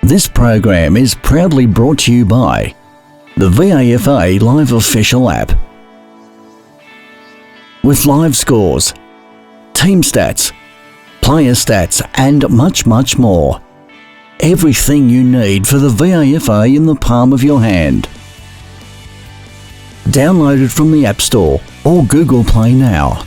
This program is proudly brought to you by the VAFA Live Official app. With live scores, team stats, player stats and much, much more. Everything you need for the VAFA in the palm of your hand. Download it from the App Store or Google Play now.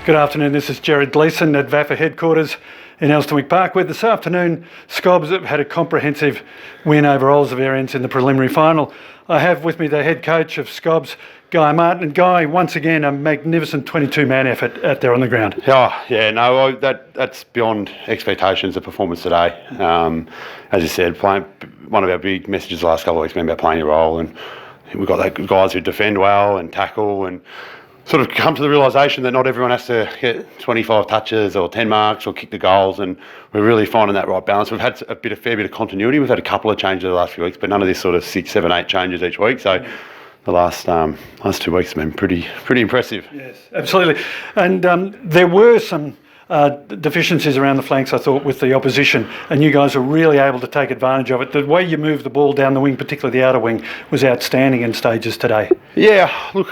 Good afternoon, this is Jared Gleeson at VAFA headquarters in Elsternwick Park, where this afternoon Scobs have had a comprehensive win over Xaverians in the preliminary final. I have with me the head coach of Scobs, Guy Martin. And Guy, once again, a magnificent 22-man effort out there on the ground. That's beyond expectations, the performance today. As you said, one of our big messages the last couple of weeks has been about playing your role, and we've got guys who defend well and tackle and sort of come to the realisation that not everyone has to get 25 touches or 10 marks or kick the goals, and we're really finding that right balance. We've had a fair bit of continuity. We've had a couple of changes the last few weeks, but none of this sort of 6, 7, 8 changes each week. So the last 2 weeks have been pretty impressive. Yes, absolutely. And there were some deficiencies around the flanks, I thought, with the opposition, and you guys were really able to take advantage of it. The way you moved the ball down the wing, particularly the outer wing, was outstanding in stages today. Yeah, look,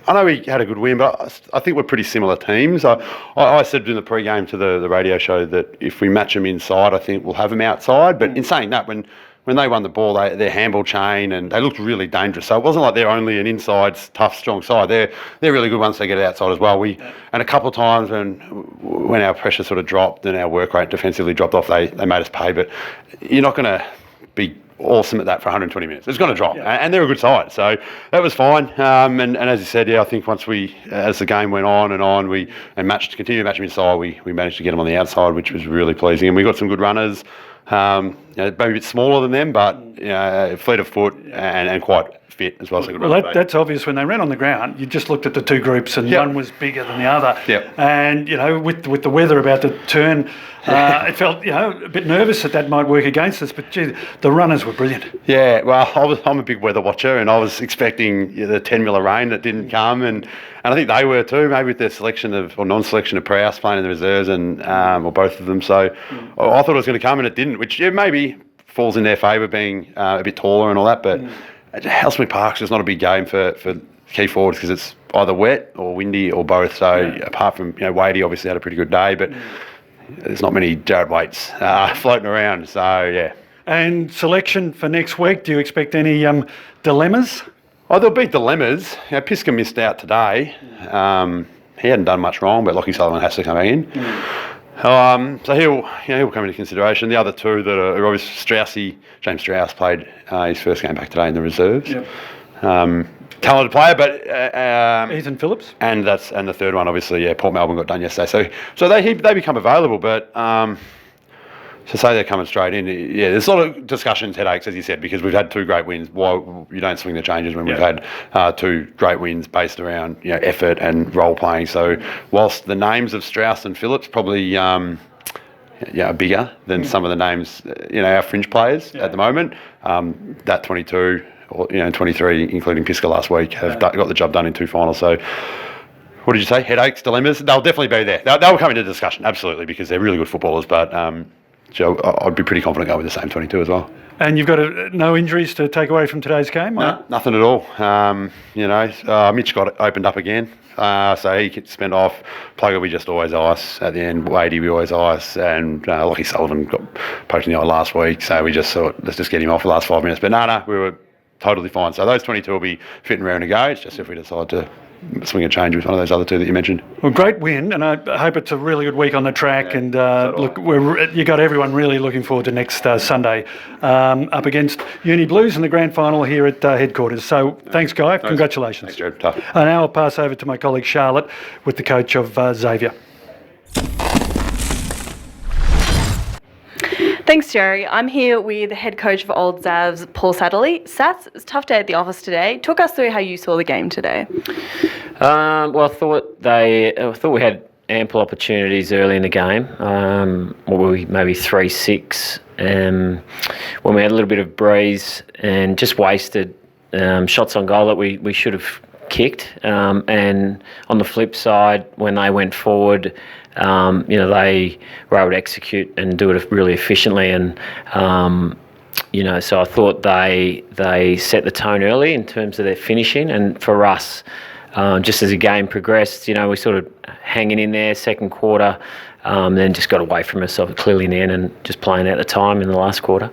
I know we had a good win, but I think we're pretty similar teams. I said in the pre-game to the radio show that if we match them inside, I think we'll have them outside. But in saying that, when they won the ball, their handball chain, and they looked really dangerous. So it wasn't like they're only an inside, tough, strong side. They're really good once they get outside as well. And a couple of times when our pressure sort of dropped and our work rate defensively dropped off, they made us pay. But you're not going to be awesome at that for 120 minutes. It's going to drop, and they're a good side, so that was fine. And as you said, I think once as the game went on, continued to match them inside, we managed to get them on the outside, which was really pleasing. And we got some good runners, maybe a bit smaller than them, but fleet of foot and quite fit as well. Well, that's obvious. When they ran on the ground, you just looked at the two groups, and one was bigger than the other. Yep. And with the weather about to turn, it felt a bit nervous that might work against us. But gee, the runners were brilliant. Yeah, well, I'm a big weather watcher, and I was expecting the 10 mil of rain that didn't come, and I think they were too. Maybe with their selection or non-selection of Prowse playing in the reserves, and or both of them. So I thought it was going to come, and it didn't, which maybe falls in their favour, being a bit taller and all that, but. Elsternwick Park's just not a big game for key forwards because it's either wet or windy or both. So apart from Wadey obviously had a pretty good day, but there's not many Jared Waits floating around. So yeah. And selection for next week, do you expect any dilemmas? Oh, there'll be dilemmas. Piska missed out today. He hadn't done much wrong, but Lockie Sullivan has to come back in. So he'll come into consideration. The other two that are obviously James Strauss played his first game back today in the reserves. Yep. Talented player, but Ethan Phillips, and the third one obviously, Port Melbourne got done yesterday. So they become available, but to say they're coming straight in, there's a lot of discussions, headaches, as you said, because we've had 2 great wins. Why you don't swing the changes when we've had 2 great wins based around effort and role playing. So whilst the names of Strauss and Phillips probably are bigger than some of the names, our fringe players at the moment, that 22 or 23, including Piska last week, have got the job done in 2 finals. So. What did you say? Headaches, dilemmas? They'll definitely be there. They'll come into discussion, absolutely, because they're really good footballers. But I'd be pretty confident going with the same 22 as well. And you've got no injuries to take away from today's game? No, nothing at all. Mitch got opened up again, so he could spend off. Plug will be just always ice at the end. Wadey will be always ice, and Lockie Sullivan got poked in the eye last week, so we just thought let's just get him off the last 5 minutes. But no, we were totally fine. So those 22 will be fit and raring to go. It's just if we decide to swing a change with one of those other 2 that you mentioned. Well, great win, and I hope it's a really good week on the track. And look, you got everyone really looking forward to next Sunday up against Uni Blues in the grand final here at headquarters. So thanks, Guy. Congratulations. Thanks, Jared. Tough. And now I'll pass over to my colleague Charlotte with the coach of Xavier. Thanks, Jerry. I'm here with the head coach of Old Zavs, Paul Satterley. Sats, it's a tough day at the office today. Talk us through how you saw the game today. Well, I thought we had ample opportunities early in the game. What were we, maybe 3-6, when we had a little bit of breeze and just wasted shots on goal that we should have kicked. And on the flip side, when they went forward, they were able to execute and do it really efficiently. And so I thought they set the tone early in terms of their finishing. And for us, just as the game progressed, we sort of hanging in there second quarter, then just got away from ourselves clearly in the end and just playing out the time in the last quarter.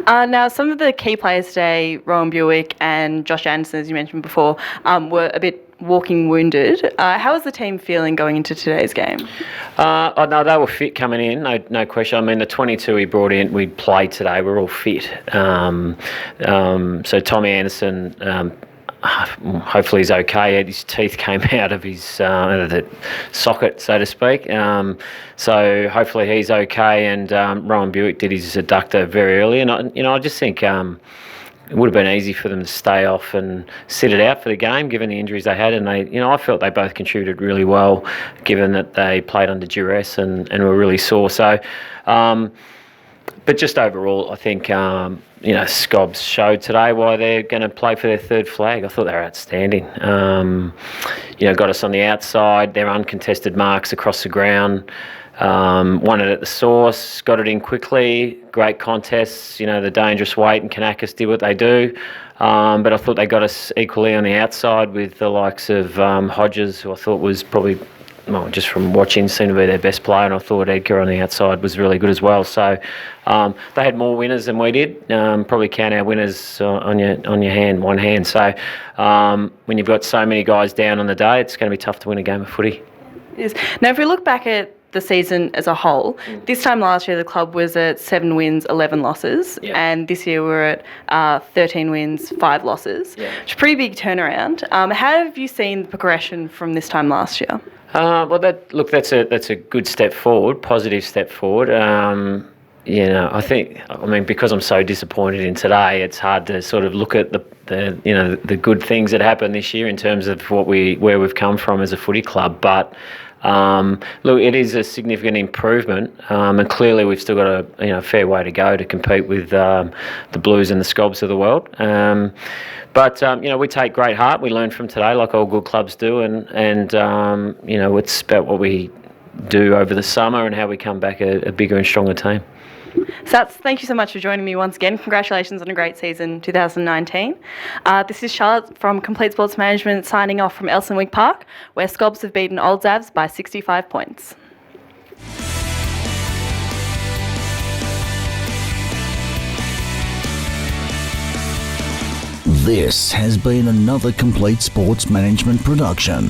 Now, some of the key players today, Rowan Buick and Josh Anderson, as you mentioned before, were a bit walking wounded. How was the team feeling going into today's game? No, they were fit coming in, no question. I mean, the 22 we brought in, we played today, we're all fit. So Tommy Anderson, hopefully he's okay. His teeth came out of his the socket, so to speak. So hopefully he's okay. And Rowan Buick did his adductor very early. And I just think it would have been easy for them to stay off and sit it out for the game, given the injuries they had. And I felt they both contributed really well, given that they played under duress and were really sore. So, but just overall, I think Scobs showed today why they're going to play for their third flag. I thought they were outstanding. Got us on the outside. Their uncontested marks across the ground. Won it at the source, got it in quickly, great contests, the dangerous weight, and Kanakis did what they do. But I thought they got us equally on the outside with the likes of Hodges, who I thought was probably, just from watching, seemed to be their best player, and I thought Edgar on the outside was really good as well. So they had more winners than we did. Probably count our winners on your hand, one hand. So when you've got so many guys down on the day, it's going to be tough to win a game of footy. It is. Now, if we look back at the season as a whole, this time last year the club was at 7 wins, 11 losses, and this year we're at 13 wins, 5 losses. It's a pretty big turnaround. How have you seen the progression from this time last year? That's a good step forward, positive step forward. Because I'm so disappointed in today, it's hard to sort of look at the good things that happened this year in terms of where we've come from as a footy club. But it is a significant improvement, and clearly we've still got a fair way to go to compete with the Blues and the Scobs of the world. But we take great heart. We learn from today, like all good clubs do, and it's about what we do over the summer and how we come back a bigger and stronger team. Sats, thank you so much for joining me once again. Congratulations on a great season 2019. This is Charlotte from Complete Sports Management signing off from Elsternwick Park, where Scobs have beaten Old Zavs by 65 points. This has been another Complete Sports Management production.